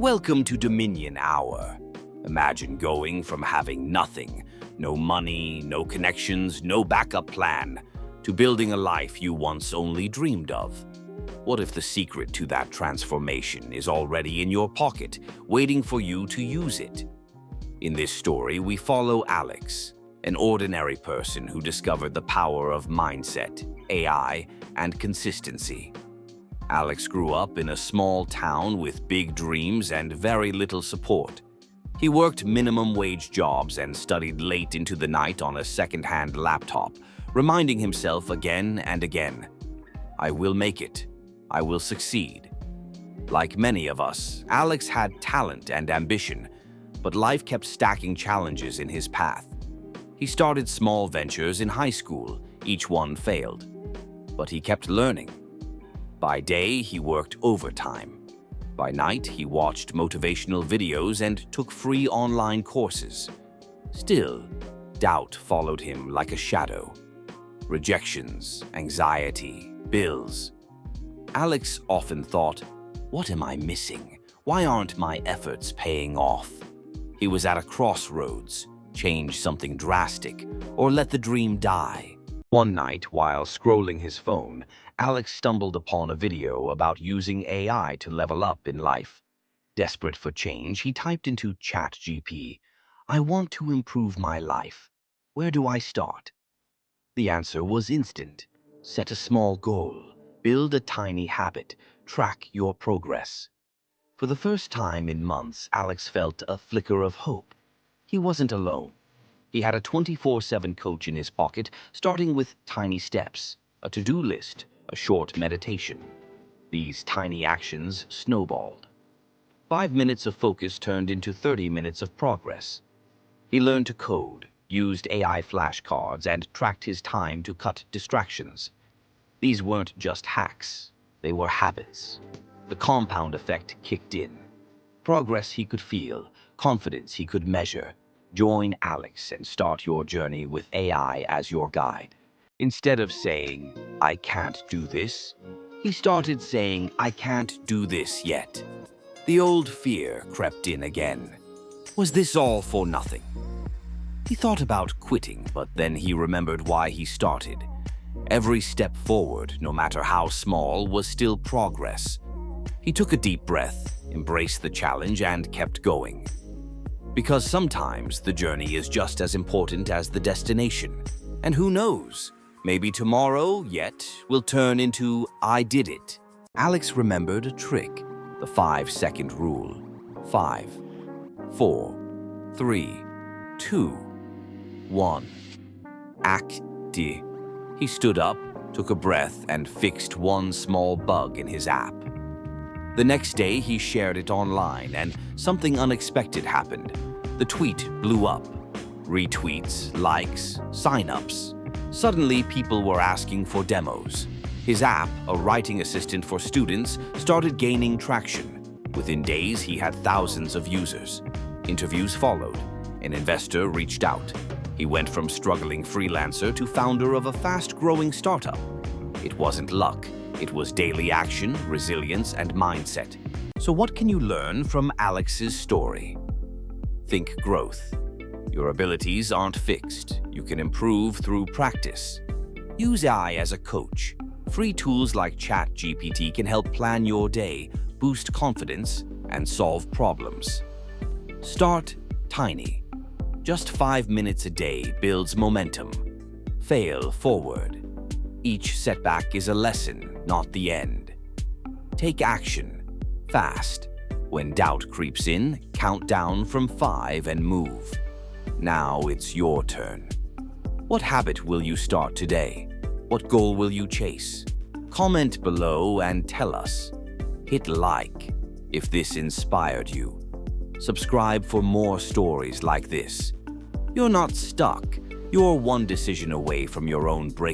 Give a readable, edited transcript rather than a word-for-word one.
Welcome to Dominion Hour. Imagine going from having nothing, no money, no connections, no backup plan, to building a life you once only dreamed of. What if the secret to that transformation is already in your pocket, waiting for you to use it? In this story, we follow Alex, an ordinary person who discovered the power of mindset, AI, and consistency. Alex grew up in a small town with big dreams and very little support. He worked minimum-wage jobs and studied late into the night on a second-hand laptop, reminding himself again and again, "I will make it. I will succeed." Like many of us, Alex had talent and ambition, but life kept stacking challenges in his path. He started small ventures in high school, each one failed. But he kept learning. By day, he worked overtime. By night, he watched motivational videos and took free online courses. Still, doubt followed him like a shadow. Rejections, anxiety, bills. Alex often thought, "What am I missing? Why aren't my efforts paying off?" He was at a crossroads: change something drastic, or let the dream die. One night, while scrolling his phone, Alex stumbled upon a video about using AI to level up in life. Desperate for change, he typed into ChatGPT, "I want to improve my life. Where do I start?" The answer was instant. Set a small goal, build a tiny habit, track your progress. For the first time in months, Alex felt a flicker of hope. He wasn't alone. He had a 24/7 coach in his pocket, starting with tiny steps, a to-do list, a short meditation. These tiny actions snowballed. 5 minutes of focus turned into 30 minutes of progress. He learned to code, used AI flashcards, and tracked his time to cut distractions. These weren't just hacks, they were habits. The compound effect kicked in. Progress he could feel, confidence he could measure. Join Alex and start your journey with AI as your guide. Instead of saying, "I can't do this," he started saying, "I can't do this yet." The old fear crept in again. Was this all for nothing? He thought about quitting, but then he remembered why he started. Every step forward, no matter how small, was still progress. He took a deep breath, embraced the challenge, and kept going. Because sometimes the journey is just as important as the destination. And who knows, maybe tomorrow, yet, will turn into "I did it." Alex remembered a trick, the 5-second rule. 5, 4, 3, 2, 1. Act. He stood up, took a breath, and fixed one small bug in his app. The next day, he shared it online, and something unexpected happened. The tweet blew up. Retweets, likes, sign-ups. Suddenly, people were asking for demos. His app, a writing assistant for students, started gaining traction. Within days, he had thousands of users. Interviews followed. An investor reached out. He went from struggling freelancer to founder of a fast-growing startup. It wasn't luck. It was daily action, resilience, and mindset. So what can you learn from Alex's story? Think growth. Your abilities aren't fixed. You can improve through practice. Use AI as a coach. Free tools like ChatGPT can help plan your day, boost confidence, and solve problems. Start tiny. Just 5 minutes a day builds momentum. Fail forward. Each setback is a lesson, not the end. Take action, fast. When doubt creeps in, count down from 5 and move. Now it's your turn. What habit will you start today? What goal will you chase? Comment below and tell us. Hit like if this inspired you. Subscribe for more stories like this. You're not stuck. You're one decision away from your own breakthrough.